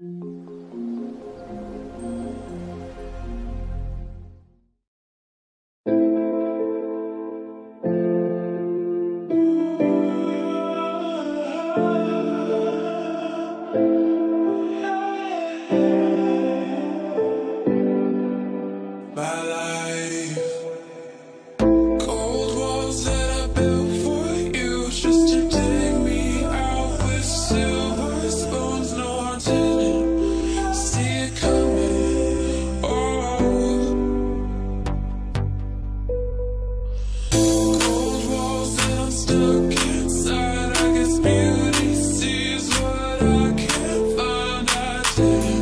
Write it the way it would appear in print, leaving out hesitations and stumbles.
My life, cold walls that I built for you, just to take me out with silver spoons, no hard to see it coming. Oh, cold walls that I'm stuck inside. I guess beauty sees what I can't find. I did.